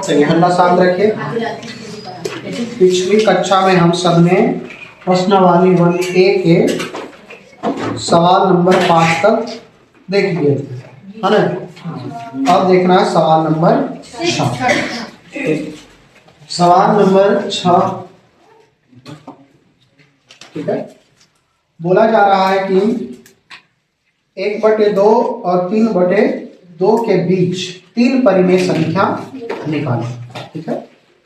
चलिए हल्ला शांत रखिए। पिछली कक्षा में हम सब ने प्रश्नावली 1A के सवाल नंबर 5 तक देख लिए थे, है ना। अब देखना है सवाल नंबर 6। सवाल नंबर 6, ठीक है। बोला जा रहा है कि 1/2 और 3/2 के बीच 3 परिमेय संख्या निकालें, ठीक है।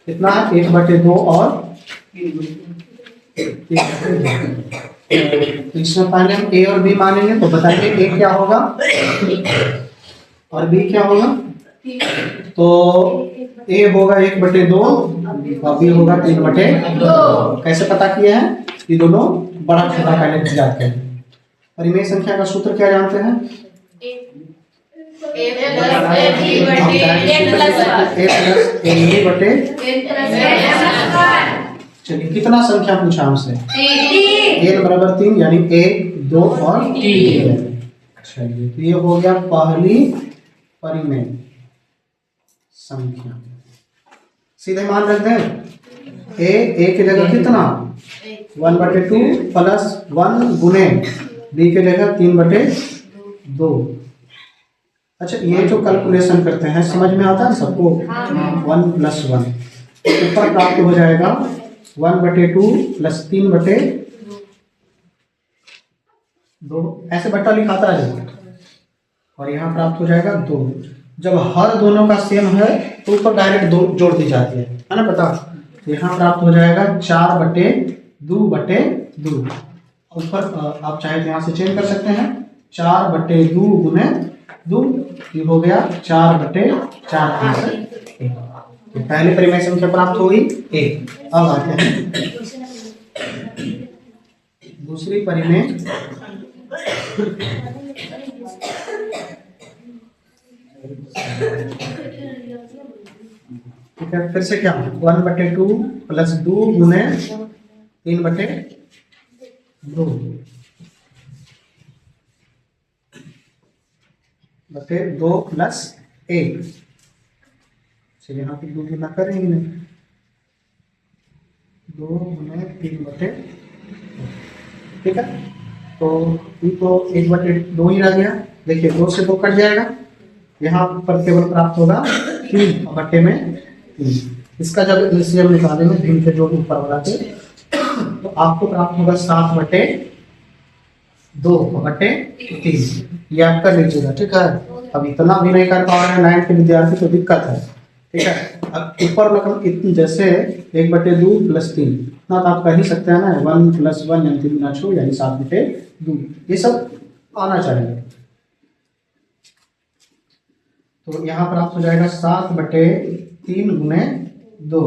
कितना है? 1/2 और 3/2। इसमें पहले हम ए और बी मानेंगे, तो बताइए ए क्या होगा और बी क्या होगा। तो ए होगा 1/2 और बी होगा 3/2। कैसे पता किए हैं? ये दोनों बड़ा छोटा पहले जाते हैं। परिमेय संख्या का सूत्र क्या जानते हैं? चलिए कितना संख्या पूछा हमसे? n बराबर 3, यानी 1, 2 और 3। चलिए तो ये हो गया पहली परिमेय संख्या। सीधे मान रखते हैं ए की जगह कितना 1/2 प्लस 1 गुने बी के जगह 3/2। अच्छा, ये जो कैलकुलेशन करते हैं समझ में आता है सबको? 1 + 1 ऊपर प्राप्त हो जाएगा 1/2 प्लस 3/2। ऐसे बट्टा लिखाता है और यहाँ प्राप्त हो जाएगा 2। जब हर दोनों का सेम है तो ऊपर डायरेक्ट 2 जोड़ दी जाती है ना पता। तो यहाँ प्राप्त हो जाएगा 4/2/2। ऊपर आप चाहे तो यहाँ से चेंज कर सकते हैं। 4/2 गुने 2, ये हो गया 4/4। पहली परिमेय संख्या प्राप्त हो गई 1। अब आते हैं दूसरी परिमेय। ठीक है, फिर से क्या 1/2 प्लस 2 गुने 3/2 2 प्लस 1। चलिए यहाँ पे 2 गुना करेंगे नहीं, 2 गुने 3/2। ठीक है, तो ये तो 1/2 ही रह गया। देखिए 2 से 2 कट जाएगा, यहाँ पर केवल प्राप्त होगा 3/3। इसका जब एलसीएम निकालेंगे भिन्न के जोड़ ऊपर वाला के, तो आपको प्राप्त होगा 7/2/3। ये आप कर लीजिएगा, ठीक है। अब इतना भी नहीं कर पा रहे हैं 9 के विद्यार्थी, तो दिक्कत है, ठीक है। अब ऊपर रकम इतनी, जैसे 1/2 प्लस 3, इतना तो आप कर ही सकते हैं ना। 1 + 1 यानी 3 × 6 यानी 7/2। ये सब आना चाहिए। तो यहाँ प्राप्त हो जाएगा 7/3 गुने 2,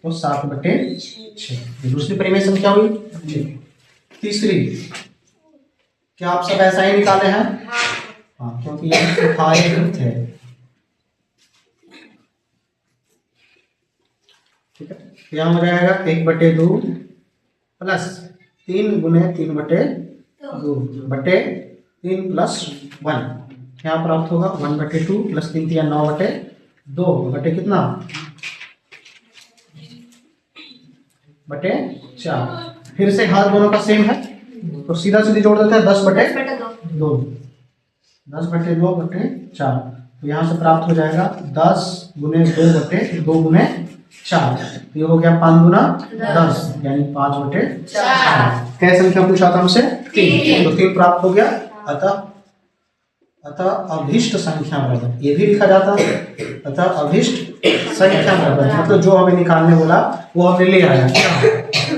तो 7/6। दूसरी परिमेय संख्या हुई। तीसरी, क्या आप सब ऐसा ही निकाले हैं? हाँ, क्योंकि ये थे। ठीक है, यहाँ हो जाएगा 1/2 प्लस 3 गुने 3/2/3 प्लस 1। यहाँ प्राप्त होगा 1/2 प्लस 3 या 9/2 बटे कितना 4। फिर से हर दोनों का सेम है, तो सीधा सीधी जोड़ देते हैं 10/2। 10/2/4। तो यहाँ से प्राप्त हो जाएगा 10 गुने 2/2 गुने 4। ये हो गया 5 गुना 10 यानी 5/4। क्या संख्या पूछा था हमसे? 3। तो 3 प्राप्त हो गया। अतः अभिष्ट संख्या बराबर, ये भी लिखा जाता है अतः अभिष्ट संख्या बराबर, मतलब जो हमें निकालने बोला वो हमने ले आया।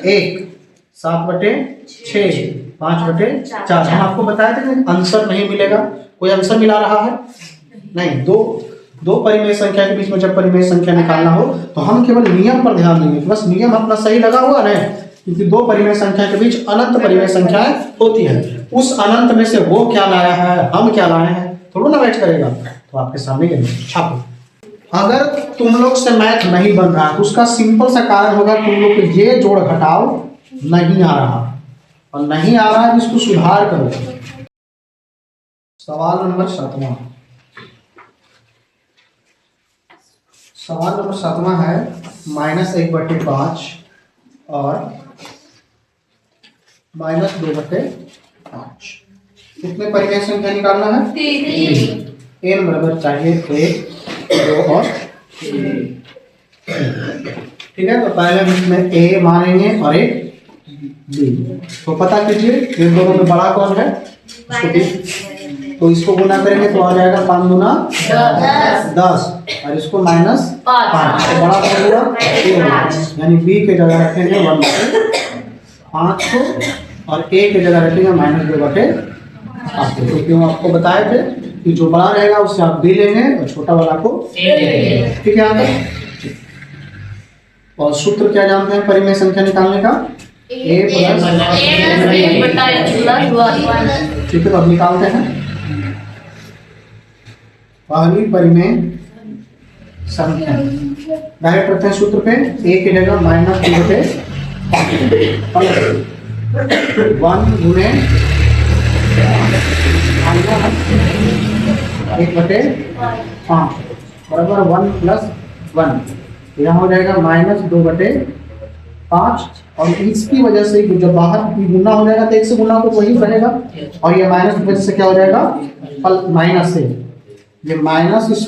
1 7/6 5/4। हम आपको बताया था कि आंसर नहीं मिलेगा। कोई आंसर मिला रहा है? नहीं। दो परिमेय संख्या के बीच में जब परिमेय संख्या निकालना हो तो हम केवल नियम पर ध्यान देंगे। बस नियम अपना सही लगा हुआ है, क्योंकि 2 परिमेय संख्या के बीच अनंत परिमेय संख्याएं होती है। उस अनंत में से वो क्या लाया है, हम क्या लाए हैं, थोड़ा ना मैच करेगा। तो आपके सामने ये छापो। अगर तुम लोग से मैथ नहीं बन रहा है तो उसका सिंपल सा कारण होगा तुम लोग को ये जोड़ घटाव नहीं आ रहा, और नहीं आ रहा है इसको सुधार करो। सवाल नंबर 7वां। सवाल नंबर 7वां है -1/5 और -2/5। कितने परिमेय संख्या निकालना है? 3। n बराबर चाहिए 1, 2 और 3। ठीक है, तो पहले हम इसमें a मानेंगे और एक b। तो पता कीजिए इन दोनों में बड़ा कौन है? तो इसको गुना करेंगे तो आ जाएगा 5 गुना 10 और इसको -5। तो बड़ा कौन हुआ? यानी b के जगह रखेंगे 1/5 को और a के जगह रखेंगे -2/5। तो क्यों आपको बताए थे कि जो बड़ा रहेगा उससे आप b लेंगे और छोटा वाला को a लेंगे। ठीक है आगे। और सूत्र क्या जानते हैं परिमेय संख्या निकालने का? a प्लस ठीक है, तो अब निकालते हैं पहली परिमेय संख्या। डायरेक्ट रखते हैं सूत्र पे, a की जगह -2/5 1 गुने 1/5 बराबर 1 + 1। यहाँ हो जाएगा -2/5 और इसकी वजह से जब बाहर गुना हो जाएगा तो 1 से गुना तो वही रहेगा और ये माइनस की वजह से क्या हो जाएगा? माइनस से ये माइनस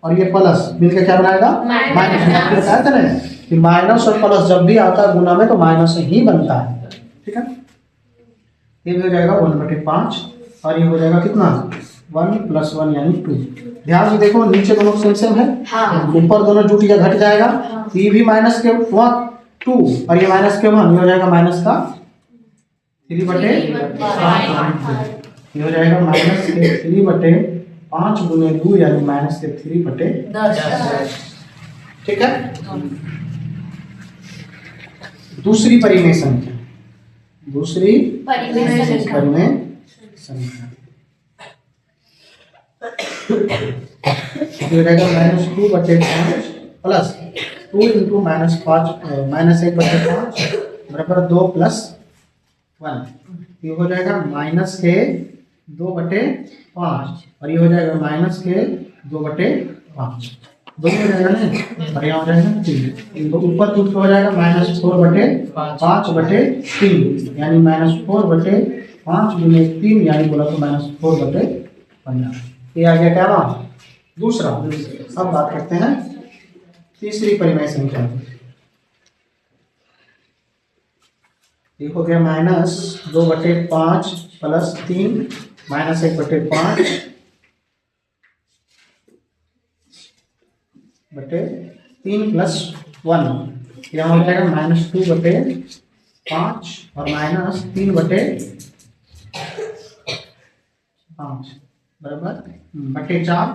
और ये प्लस मिलकर क्या बनाएगा? माइनस। बताया था ना कि माइनस और प्लस जब भी आता है गुना में तो माइनस ही बनता है। ठीक है, ये भी हो जाएगा 1/5 और ये हो जाएगा कितना? 1 + 1 यानी 2। ध्यान से देखो नीचे दोनों सेम है, ऊपर दोनों जुट या घट जाएगा। ये भी माइनस के 2 और ये माइनस के 1, ये हो जाएगा माइनस का 3/5। ये हो जाएगा -3/5 गुने 2 यानी -3/10। ठीक है, दूसरी परिमेय संख्या। दूसरी परिमेय संख्या ये रहेगा -2/5 प्लस 2 × -1/5 बराबर 2 + 1। ये हो जाएगा -2/5 और ये हो जाएगा -2/5 दोनों हो जाएगा ना, और यहाँ हो जाएगा 3। तो ऊपर टूट हो जाएगा -4/5/3 यानी -4/5 गुने 3 यानी बोला तो -4/15। ये आ गया क्या बात? दूसरा। अब बात करते हैं तीसरी परिमेय संख्या। ये हो गया -2/5 + 3 -1/5/3 + 1। यहाँ हो जाएगा -2/5 और -3/5 बराबर 4।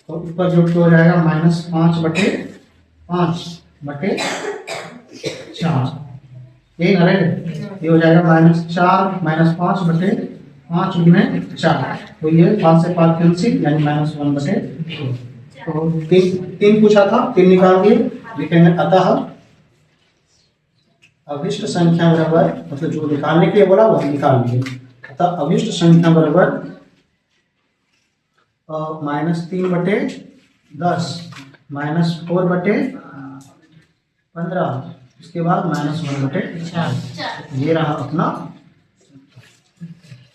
तो ऊपर जोड़ के हो जाएगा -5/5/4। ये ना रहे, ये हो जाएगा -4 -5/5 गुने 4। तो ये 5 से 5 कैंसिल यानी -1/2। तो 3 पूछा था, 3 निकाल दिए। लिखेंगे अतः अभिष्ट संख्या बराबर, मतलब जो निकालने के लिए बोला वो निकाल लिए। अतः अभिष्ट संख्या बराबर -3/10 -4/15 इसके बाद -1/4। ये रहा अपना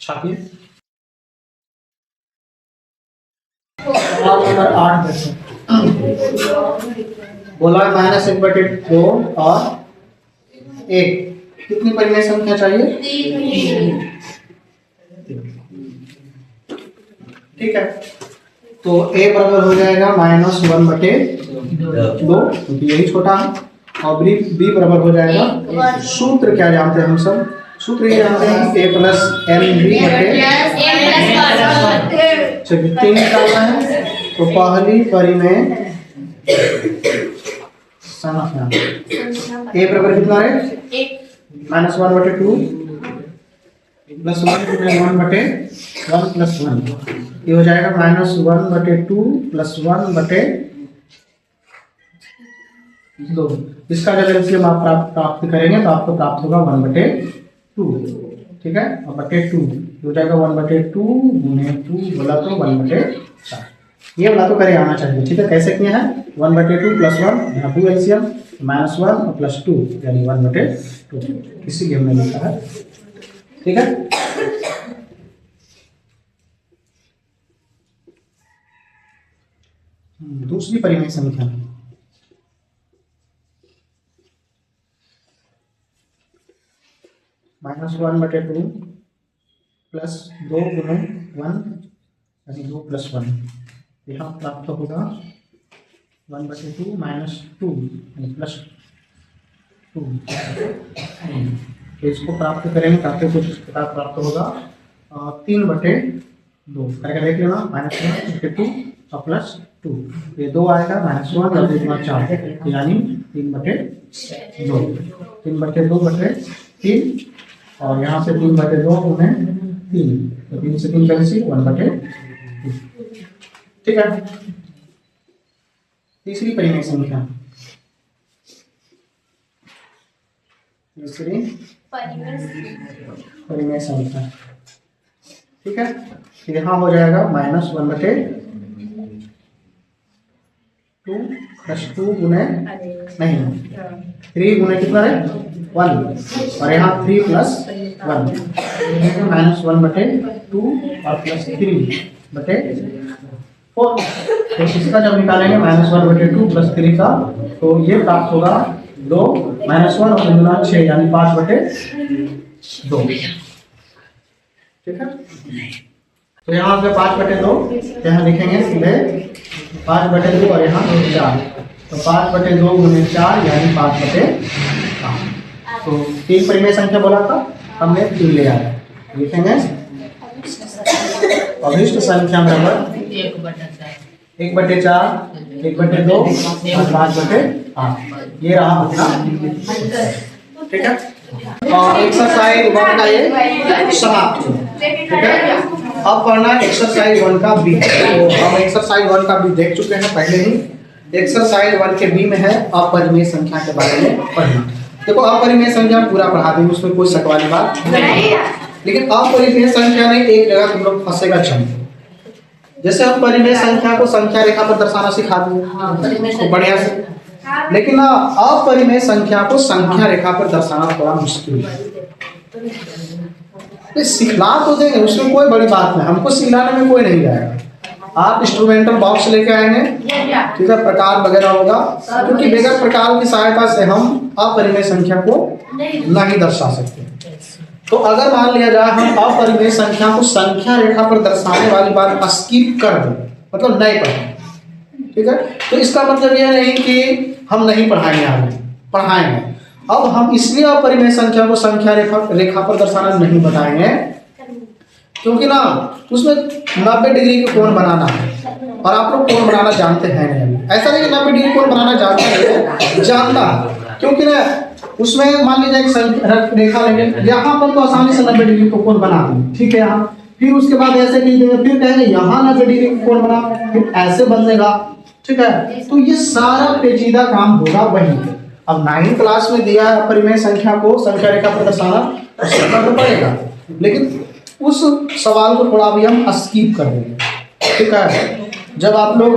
छापिए। सवाल नंबर 8 देखो, बोला -1/2 और 1 कितनी परिमेय संख्या चाहिए? 3। ठीक है, तो a बराबर हो जाएगा -1/2 क्योंकि यही छोटा है और b बराबर हो जाएगा। सूत्र क्या जानते हैं हम सब? सूत्र ये जानते हैं कि a + n b 3 निकालना है। तो पहली परिमेय संख्या a बराबर कितना है? -1/2 +1 गुने 1/1 + 1। ये हो जाएगा -1/2 + 1/2। इसका जब एलसीएम आप प्राप्त करेंगे तो आपको प्राप्त होगा 1/2। ठीक है, और /2 हो जाएगा 1/2 गुने 2 बोला तो 1/4। ये वाला तो करे आना चाहिए। ठीक है, कैसे किए हैं, 1/2 + 1, यहाँ 2 एलसीएम -1 और +2 यानी 1/2, इसीलिए हमने लिखा है। ठीक है, दूसरी परिमेय संख्या -1/2 + 2 × 1 यानी 2 + 1, यहाँ प्राप्त होगा 1/2 - 2 यानी +2। तो इसको प्राप्त करेंगे काफी कुछ इस प्रकार प्राप्त होगा 3/2 करके देख लेना, -1/2 और +2, ये 2 आएगा, -1 और 2/4 यानी 3/2, 3/2/3 और यहाँ से 3/2 × 3, तो 3 से 3 कैंसिल, 1/2। ठीक है, तीसरी परिमेय संख्या, तीसरी परिमेय संख्या। ठीक है, तो यहाँ हो जाएगा -1/2 + 2 गुने नहीं 3 गुने कितना है 1 और यहाँ 3 + 1 -1/2 और +3/4। तो इसका जब निकालेंगे -1/2 + 3 का, तो ये प्राप्त होगा 2 -1 और 2 6 यानी 5/2। ठीक है, तो यहाँ पे 5/2 यहाँ लिखेंगे सीधे 5/2 और यहाँ 4, तो 5/2 × 4 यानी 5/8। तो 3 परिमेय संख्या बोला था हमने, 3 ले आया, लिखेंगे अभिष्ट संख्या बराबर 1/4, 1/2 और 5/8। ये रहा अपना। ठीक है, और एक्सरसाइज 1 का ये समाप्त। ठीक है, अब पढ़ना है एक्सरसाइज 1 का बी। तो हम एक्सरसाइज 1 का बी देख चुके हैं पहले ही। एक्सरसाइज 1 के बी में है अपरिमेय संख्या के बारे में पढ़ना। देखो, अपरिमेय संख्या पूरा पढ़ा देंगे, उसमें कोई शक वाली बात नहीं, लेकिन अपरिमेय संख्या में एक जगह तुम लोग फंसेगा चल। जैसे हम परिमेय संख्या को संख्या रेखा पर दर्शाना सिखा दिए तो बढ़िया से, लेकिन अपरिमेय संख्या को संख्या रेखा पर दर्शाना थोड़ा मुश्किल है। सिखला तो देंगे, उसमें कोई बड़ी बात नहीं, हमको सिखलाने में कोई नहीं जाएगा। आप इंस्ट्रूमेंटल बॉक्स लेके आएंगे, ठीक है, प्रकार वगैरह होगा, क्योंकि बगैर प्रकार की सहायता से हम अपरिमेय संख्या को नहीं दर्शा सकते। तो अगर मान लिया जाए हम अपरिमेय संख्या को संख्या रेखा पर दर्शाने वाली बात स्किप कर दें, मतलब नहीं पढ़ें, ठीक है, तो इसका मतलब यह नहीं कि हम नहीं पढ़ाएंगे, आगे पढ़ाएंगे। अब हम इसलिए अपरिमेय संख्या को संख्या रेखा पर दर्शाना नहीं बताएंगे क्योंकि ना उसमें 90 डिग्री के कोण बनाना है, और आप लोग कोण बनाना जानते हैं नहीं। ऐसा नहीं कि 90 डिग्री कोण बनाना जानते हैं, जानता, क्योंकि ना उसमें मान लीजिए एक रेखा लेंगे, यहाँ पर तो आसानी से 90 डिग्री को कोण बना देंगे, ठीक है, यहाँ फिर उसके बाद ऐसे नहीं देंगे, फिर कहेंगे यहाँ 90 डिग्री को कोण बना, फिर ऐसे बनेगा, ठीक है। तो ये सारा पेचीदा काम होगा वही। अब 9th क्लास में दिया है अपरिमेय संख्या को संख्या रेखा पर दर्शाना, तो सीखना तो पड़ेगा, लेकिन उस सवाल को थोड़ा भी हम स्किप कर देंगे, ठीक है। जब आप लोग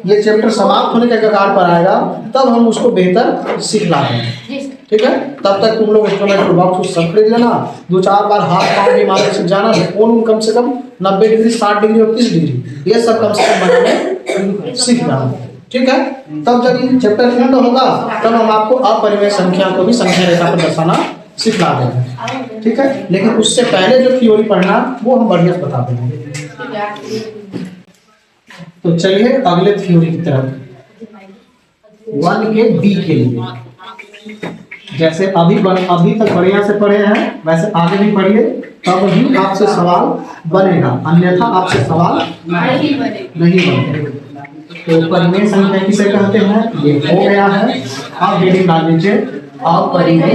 ये चैप्टर समाप्त होने के कगार पर आएगा तब हम उसको बेहतर सिखला देंगे, ठीक है। तब तक तुम लोग इंस्ट्रूमेंट बॉक्स सब खरीद लेना, 2-4 बार हाथ पाँव भी मारने सीख जाना, कोण कम से कम 90 डिग्री 60 डिग्री और 30 डिग्री ये सब कम से कम बनाने सीख जाना, ठीक है। तब जब ये चैप्टर एंड होगा तब हम आपको अपरिमेय संख्या को भी संख्या रेखा पर दर्शाना सिखला देंगे, ठीक है। लेकिन उससे पहले जो थ्योरी पढ़ना वो हम बढ़िया बता देंगे। तो चलिए अगले थ्योरी की तरफ, 1 के बी के लिए। जैसे अभी तक बढ़िया से पढ़े हैं वैसे आगे भी पढ़िए, तब ही आपसे सवाल बनेगा, अन्यथा आपसे सवाल नहीं बनेगा। तो परिमेय संख्या किसे कहते हैं, ये हो गया है। आप हेडिंग डाल दीजिए अपरिमेय,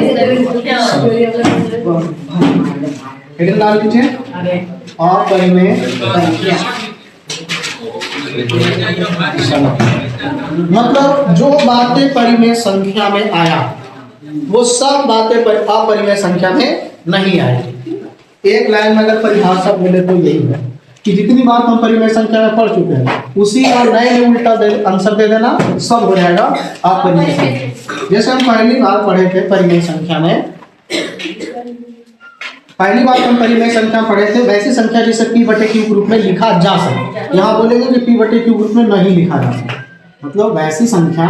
हेडिंग डाल दीजिए अपरिमेय संख्या। मतलब जो बातें परिमेय संख्या में आया वो सब बातें अपरिमेय संख्या में नहीं आएगी। एक लाइन में अगर परिभाषा बोले तो यही है कि जितनी बार हम परिमेय संख्या में पढ़ चुके हैं उसी का नए में उल्टा आंसर दे देना, सब हो जाएगा अपरिमेय संख्या। जैसे हम पहली बार पढ़े थे परिमेय संख्या में, पहली बार हम परिमेय संख्या पढ़े थे, वैसी संख्या जिसे p बटे q ग्रुप में लिखा जा सके। यहाँ बोलेंगे कि p बटे q ग्रुप में नहीं लिखा जा सकता, मतलब वैसी संख्या,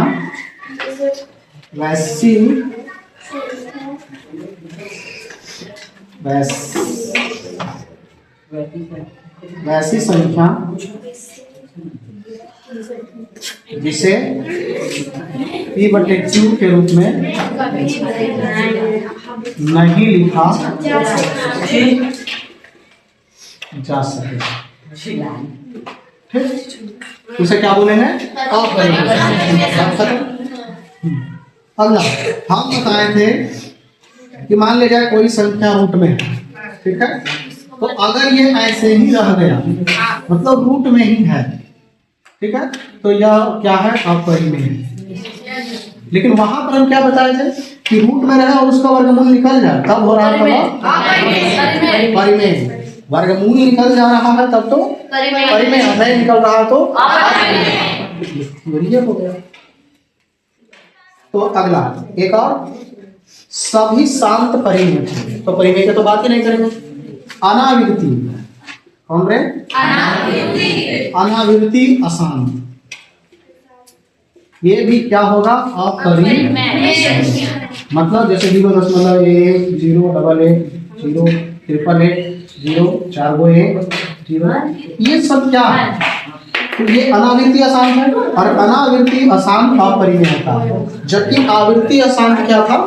वैसी संख्या जिसे p बटे q के रूप में नहीं लिखा जा सके, ठीक, उसे क्या बोलेंगे? अगला हम बताए थे कि मान ले जाए कोई संख्या रूट में है, ठीक है, तो अगर ये ऐसे ही रह गया, मतलब रूट में ही है, ठीक है, तो यह क्या है? अपरिमेय है। लेकिन वहां पर हम क्या बताए थे कि रूट में रहे और उसका वर्गमूल निकल जाए, तब हो रहा था परिमेय। वर्गमूल निकल जा रहा है तब तो परिमेय, नहीं निकल रहा तो अपरिमेय हो गया। तो अगला एक और, सभी शांत परिमेय थे, तो परिमेय की तो बात ही नहीं करेंगे। अनावृत्ति, कौन रे? अनावृत्ति अशांत, ये भी क्या होगा? अपरिमेय। मतलब जैसे 0.1, 0.1, 0, 888, 0, 4 गो 1, 0, ये सब क्या है? तो ये अनावृत्ति अशांत है, और अनावृत्ति अशांत अपरिमेय होता है, जबकि आवृत्ति अशांत क्या था?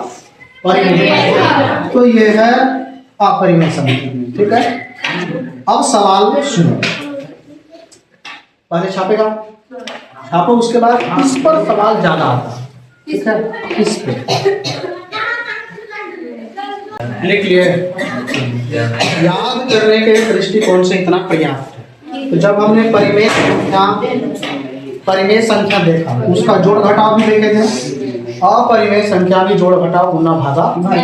परिमेय। तो ये है अपरिमेय संख्या, ठीक है। अब सवाल सुनो, पहले छापेगा, छापो, उसके बाद इस पर सवाल ज्यादा आता है, ठीक है, इस पे लिख लिए। याद करने के दृष्टिकोण से इतना पर्याप्त है। तो जब हमने परिमेय संख्या देखा, उसका जोड़ घटाव भी देखे थे, अपरिमेय संख्या भी जोड़ घटाव गुना भागा होगा,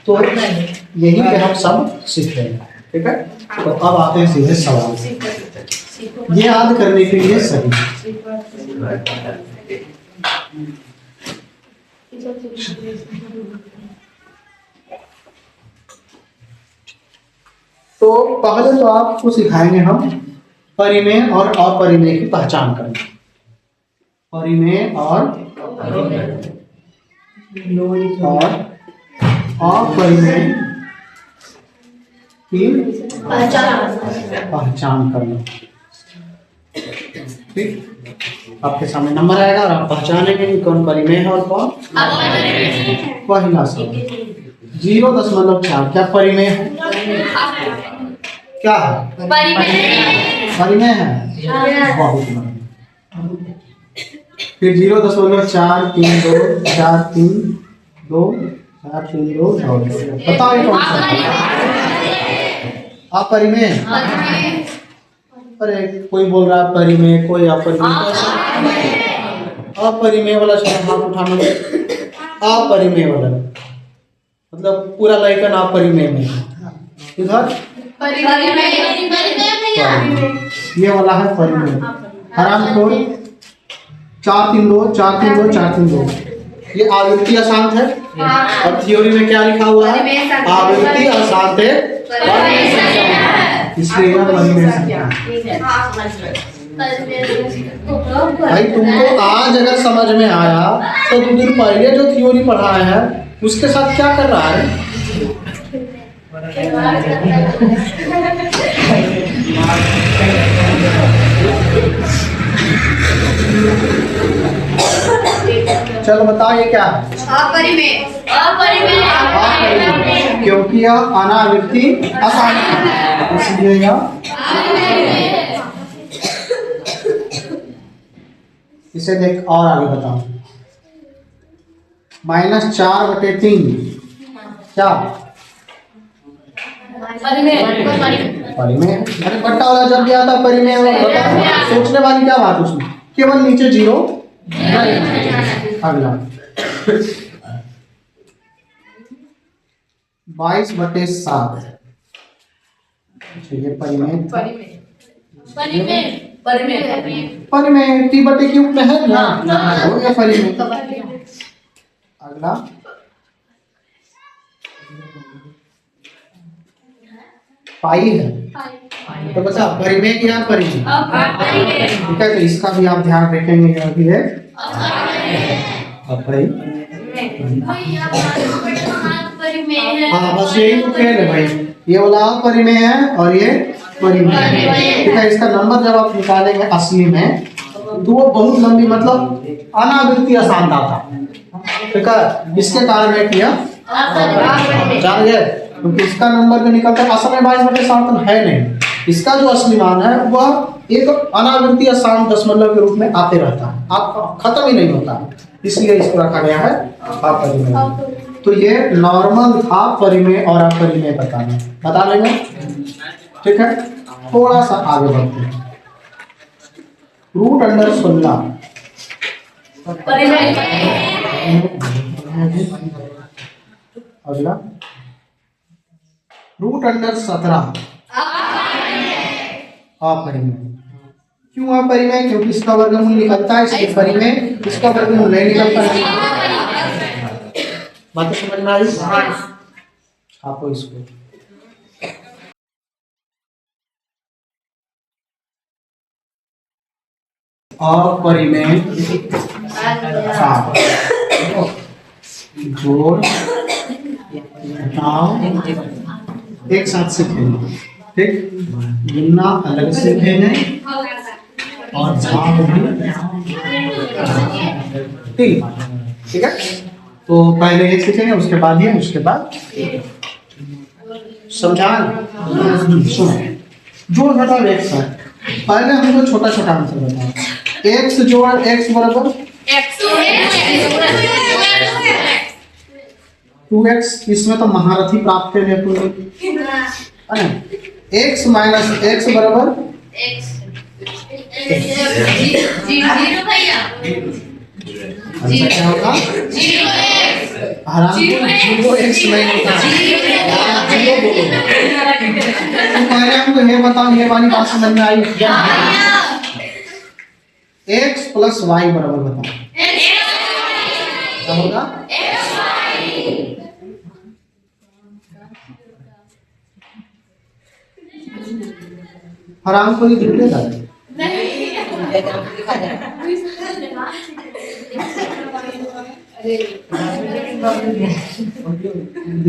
तो यही पे हम सब सीख रहे हैं, ठीक है। तो अब आते हैं सीधे सवाल, ये याद करने के लिए सही। तो पहले तो आपको सिखाएंगे हम परिमेय और अपरिमेय की पहचान करना। परिमेय और अपरिमेय की पहचान करना, ठीक। आपके सामने नंबर आएगा और आप पहचानेंगे कि कौन परिमेय है और कौन पहला सवाल 0.4 क्या परिमेय है? क्या है? परिमेय है, बहुत बढ़िया। फिर 0.432 432 432 बताओ ये कौन सा? अपरिमेय। अरे कोई बोल रहा है परिमेय, कोई अपरिमेय। अपरिमेय वाला शब्द हाथ उठाना, अपरिमेय वाला मतलब पूरा लाइकन अपरिमेय में, इधर ये वाला है परिमेय। हरामखोर 432 432 432 ये आवृत्ति अशांत है, और थ्योरी में क्या लिखा हुआ है? आवृत्ति अशांत है, इसलिए यह परिमेय संख्या। भाई तुमको आज अगर समझ में आया तो 2 दिन पहले जो थ्योरी पढ़ाया है उसके साथ क्या कर रहा है? चलो बताओ ये क्या है? अपरिमेय। क्योंकि यह अनावृत्ति अशांत है, इसलिए यह इसे देख और आगे बताओ। -4/3 क्या? परिमेय। अरे बट्टा वाला जब भी आता परिमेय सोचने वाली क्या बात उसमें, केवल नीचे 0। अगला 22/7 ये परिमेय था। परिमेय टी बटे क्यूब में है ना, हो गया परिमेय। अगला पाई है, तो बता परिमेय क्या परिमेय, ठीक है। तो इसका भी आप ध्यान रखेंगे, यह भी है हाँ, बस यही तो खेल है भाई। ये वाला अपरिमेय है और ये परिमेय है, ठीक है। इसका नंबर जब आप निकालेंगे असली में तो वो बहुत लंबी, मतलब अनावृत्ति अशांत आता, ठीक है। इसके कारण है किया जान गए, क्योंकि इसका नंबर जो निकलता है असल में 22/7 है नहीं। इसका जो असली मान है वह एक अनावृत्ति अशांत दशमलव के रूप में आते रहता है, आपका खत्म ही नहीं होता, इसलिए इसको रखा गया है अपरिमेय। तो ये नॉर्मल था परिमेय और अपरिमेय बता लेंगे, ठीक है। थोड़ा सा आगे बढ़ते हैं। √16 अगला √17 अपरिमेय। क्यों अपरिमेय? क्योंकि इसका वर्गमूल निकलता है, इसलिए परिमेय। इसका वर्गमूल नहीं निकलता है। बात समझ में आई? छापो इसको। अपरिमेय जोड़ घटाव एक साथ सीखेंगे, ठीक। गुना अलग से सीखेंगे और भाग भी, ठीक है। तो पहले ये सीखेंगे, उसके बाद ये, उसके बाद समझा। सुनो, जोड़ घटाव एक साथ। पहले हमको छोटा छोटा आंसर बताओ। x जोड़ x बराबर 2x। इसमें तो महारथी प्राप्त करने को x माइनस x बराबर क्या होगा? 0x नहीं होता। पहले हमको ये बताओ, ये वाली बात समझ में आई? x प्लस y बराबर बताओ क्या होगा? हराम कोई जुटेगा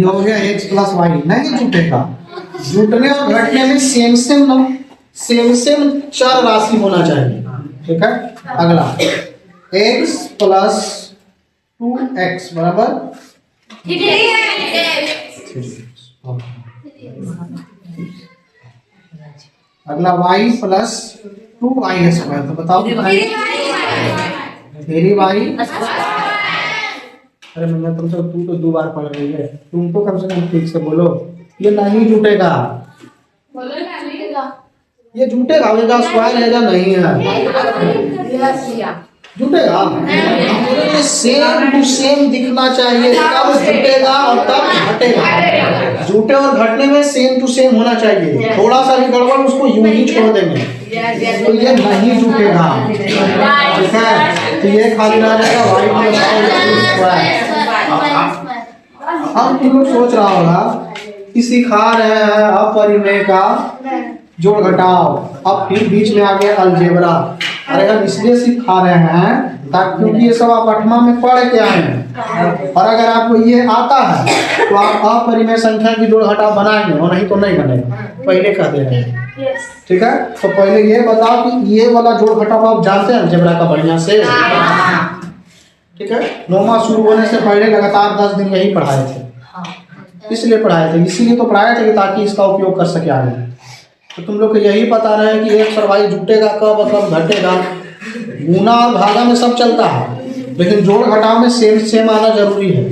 हो गया x प्लस y नहीं जुटेगा। जुटने और घटने में सेम चर राशि होना चाहिए, ठीक है। अगला x प्लस 2x बराबर अगला y प्लस 2y स्क्वायर। तो बताओ मेरी y। अरे मैं तुमसे, तू तो 2 बार पढ़ रही है, तुम तो कम से कम ठीक से बोलो। ये नहीं जुटेगा, ये जुटेगा स्क्वायर है या नहीं है? जुटेगा। सेम टू सेम दिखना चाहिए, तब जुटेगा और तब घटेगा। जुटे और घटने में सेम टू सेम होना चाहिए। थोड़ा सा भी गड़बड़ उसको यूं ही छोड़ देंगे, तो ये नहीं जुटेगा, ठीक है। तो ये खाली रह जाएगा y प्लस स्क्वायर। अब तुम लोग सोच रहा होगा कि सिखा रहे हैं अपरिमेय का जोड़ घटाव, अब फिर बीच में आ गया अलजेब्रा। अरे हम इसलिए सिखा रहे हैं ताकि, क्योंकि ये सब आप 8वां में पढ़ के आए हैं, और अगर आपको ये आता है तो आप अपरिमेय संख्या की जोड़ घटाव बनाएंगे, और नहीं तो नहीं बनेगा। पहले कह दे रहे हैं, ठीक है। तो पहले ये बताओ कि ये वाला जोड़ घटाव आप जानते हैं अलजेब्रा का बढ़िया से, ठीक है। 9वां शुरू होने से पहले लगातार 10 दिन यही पढ़ाए थे, इसलिए पढ़ाए थे, इसीलिए तो पढ़ाए थे ताकि इसका उपयोग कर सके आगे। तो तुम लोग को यही पता रहे कि x और y जुटेगा कब घटेगा। गुना और भागा में सब चलता है, लेकिन जोड़ घटाव में सेम आना जरूरी है।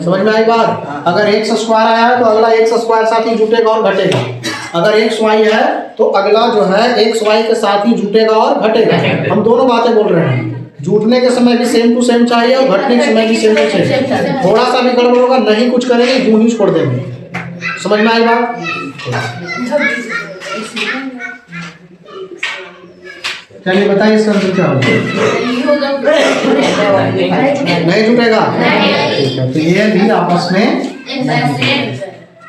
समझ में आई बात? अगर x स्क्वायर आया है तो अगला x स्क्वायर साथ ही जुटेगा और घटेगा। अगर x y है तो अगला जो है x y के साथ ही जुटेगा और घटेगा। हम दोनों बातें बोल रहे हैं, जुटने के समय भी सेम टू सेम चाहिए और घटने के समय भी सेम टू सेम। थोड़ा सा भी गड़बड़ होगा, नहीं कुछ करेंगे, यूं ही छोड़ देंगे। समझ में आई बात? चलिए बताइए इसका आंसर क्या होगा। नहीं जुटेगा। ठीक है, तो ये भी आपस में।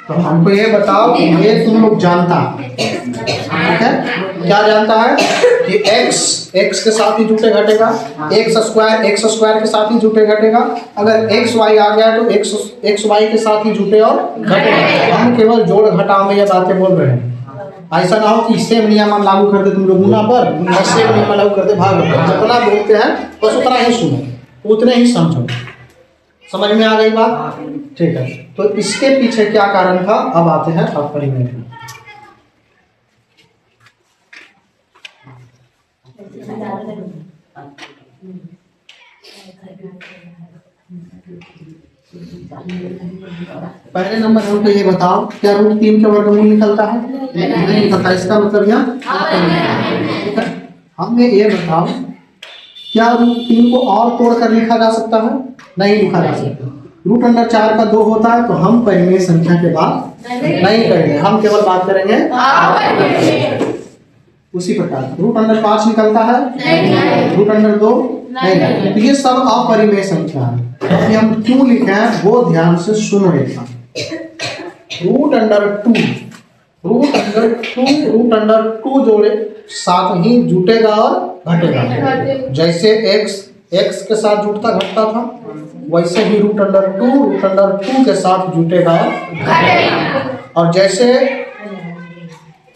तो हमको ये बताओ कि ये तुम लोग जानता, ठीक है, क्या जानता है कि x के साथ ही जुटे घटेगा, x स्क्वायर के साथ ही जुटे घटेगा। अगर x y आ गया तो x y के साथ ही जुटे और घटेगा। हम केवल जोड़ घटाव में ये बातें बोल रहे हैं। ऐसा ना हो कि सेम नियम हम लागू करते तुम लोग गुना पर और सेम नियम लागू करते भाग पर। जितना बोलते हैं बस उतना ही सुनो, उतने ही समझो। समझ में आ गई बात? ठीक है, तो इसके पीछे क्या कारण था, अब आते हैं अपरिमेय में। पहले नंबर हमको ये बताओ, क्या रूट 3 के वर्गमूल निकलता है? नहीं निकलता। इसका मतलब यहाँ हमें ये बताओ, क्या रूट 3 को और तोड़कर लिखा जा सकता है? नहीं लिखा जा सकता। रूट अंडर 4 का 2 होता है, तो हम परिमेय संख्या के बात नहीं करेंगे, हम केवल बात करेंगे उसी प्रकार। रूट अंडर 5 निकलता है, रूट अंडर 2 नहीं। तो ये सब अपरिमेय संख्या है। तो हम क्यों लिखे हैं वो ध्यान से सुनो एक बार। रूट अंडर 2 जोड़े साथ ही जुटेगा और घटेगा। जैसे x के साथ जुटता घटता था, वैसे ही रूट अंडर 2 के साथ जुटेगा और जैसे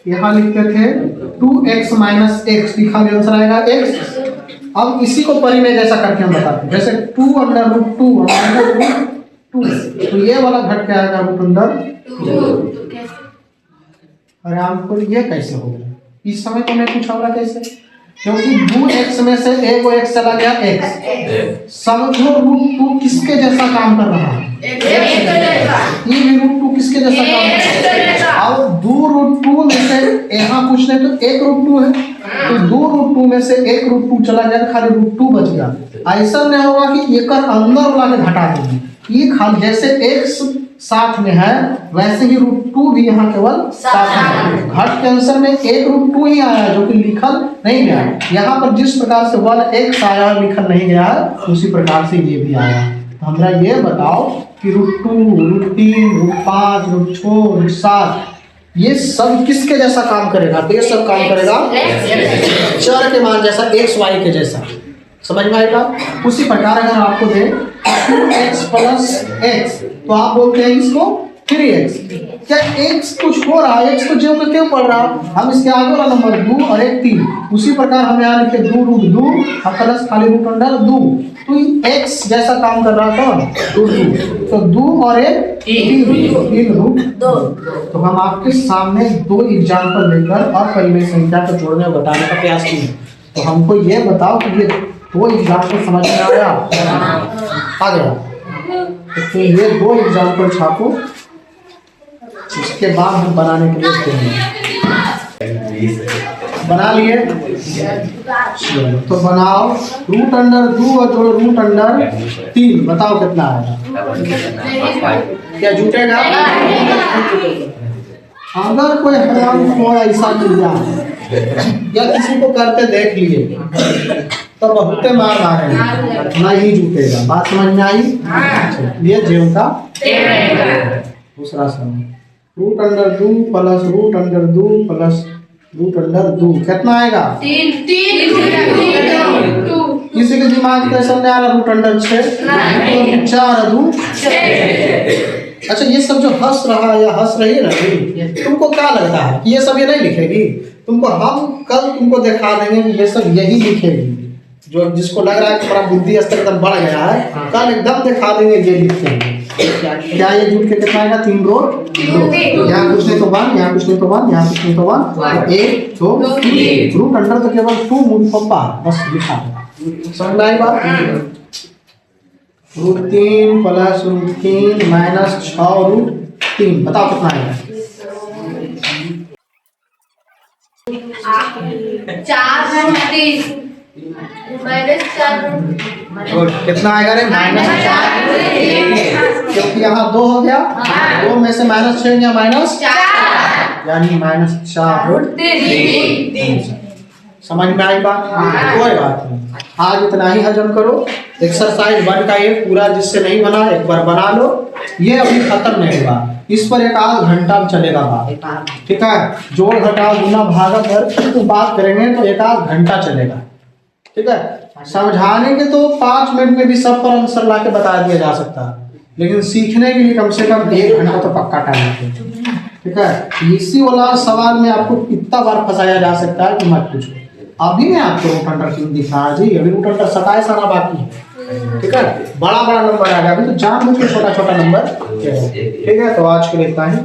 यहाँ लिखते थे 2x माइनस x, लिखा गया आंसर आएगा x। अब इसी को परिमेय जैसा करके हम बताते हैं, जैसे 2 अंडर रूट 2, तो ये वाला घट के आएगा रूट अंडर 2। अरे आपको ये कैसे हो गया? इस समय तो मैं पूछा होगा कैसे, क्योंकि 2x में से एक x चला गया x। समझो रूट 2 किसके जैसा काम कर रहा है? ये भी रूट 2 किसके जैसा काम कर रहा है? अब 2 रूट 2 में से यहाँ पूछ ले तो 1 रूट 2 है, तो 2 रूट 2 में से 1 रूट 2 चला गया, खाली रूट 2 बच गया। ऐसा नहीं होगा कि एक अंदर वाला के घटा देंगे, ये खाली जैसे x साथ में है वैसे ही रूट 2 भी यहाँ केवल साथ में। घट के आंसर में 1 रूट 2 ही आया जो कि लिखल नहीं गया। यहाँ पर जिस प्रकार से 1x आया लिखल नहीं गया उसी प्रकार से ये भी आया। तो हमरा ये बताओ कि root 2, root 3, root 5, root 6, root 7 ये सब किसके जैसा काम करेगा? तो ये सब काम करेगा चर के मान जैसा, x y के जैसा। समझ में आएगा? उसी प्रकार अगर आपको दे 2x प्लस x तो आप बोलते हैं इसको 3x। क्या x कुछ हो रहा है? x तो जीव में क्यों पढ़ रहा है? हम इसके आगे वाला नंबर 2 और 1 3, उसी प्रकार हम यहाँ लिखे 2 रूट 2 और प्लस खाली रूट अंडर 2, तो x जैसा काम कर रहा था रूट 2, तो 2 और 1 3 रूट 2। तो हम आपके सामने 2 एग्जाम्पल लेकर अपरिमेय संख्या को जोड़ने और घटाने का प्रयास किए। तो हमको ये बताओ कि ये 2 एग्जाम्पल समझ में आ गया? आ गया। तो ये 2 एग्जाम्पल छापो, उसके बाद हम बनाने के लिए देंगे। बना लिए? तो बनाओ रूट अंडर 2 और जो रूट अंडर 3, बताओ कितना आएगा? क्या जुटेगा? अगर कोई हराम को ऐसा मिल जाए या किसी को करते देख लिए तो बहुते मार मारेंगे, नहीं जुटेगा। बात समझ में आई? ये जीव का दूसरा सवाल, root under 2 plus root under 2 plus root under 2 कितना आएगा? 3। किसी के दिमाग में ऐसा नहीं आ रहा रूट अंडर 6? 4 2 6। अच्छा, ये सब जो हंस रहा या हंस रही है ना, तुमको क्या लगता है कि ये सब ये नहीं लिखेगी? तुमको हम कल तुमको दिखा देंगे कि ये सब यही लिखेगी। जो जिसको लग रहा है कि तुम्हारा बुद्धि स्तर एकदम बढ़ गया है, कल एकदम दिखा देंगे ये लिखेंगे। क्या ये जुट के कितना आएगा? 3 रूट 2। यहाँ कुछ नहीं तो 1, यहाँ कुछ नहीं तो 1, यहाँ कुछ नहीं तो 1, 1 2 3। रूट अंडर तो केवल 2 मूल पप्पा बस लिखा है। समझ में आई बात? Root 3 plus root 3 minus 6 root 3, बताओ कितना आएगा? 4 माइनस 4 कितना आएगा रे? -4, क्योंकि यहाँ 2 हो गया, 2 में से -6 या -4। यानी -4√3। समझ में आई बात? कोई बात नहीं, आज इतना ही हजम करो। एक्सरसाइज 1 का ये पूरा जिससे नहीं बना एक बार बना लो। ये अभी खत्म नहीं हुआ, इस पर एक आध घंटा चलेगा बात, ठीक है? जोड़ घटाव गुना भागा पर तो बात करेंगे तो एक आध घंटा चलेगा, ठीक है? समझाने के तो 5 मिनट में भी सब पर आंसर ला के बता दिया जा सकता है, लेकिन सीखने के लिए कम से कम 1 घंटा तो पक्का टाइम लगेगा, ठीक है? इसी वाला सवाल में आपको इतना बार फंसाया जा सकता है कि मत पूछो। अभी मैं आपको रूट अंडर क्यों दिखा जी, अभी रूट अंडर 27 आना बाकी है, ठीक है? बड़ा बड़ा नंबर आ गया, अभी तो जान बुझ के छोटा छोटा नंबर, ठीक है? तो आज के लिए इतना ही।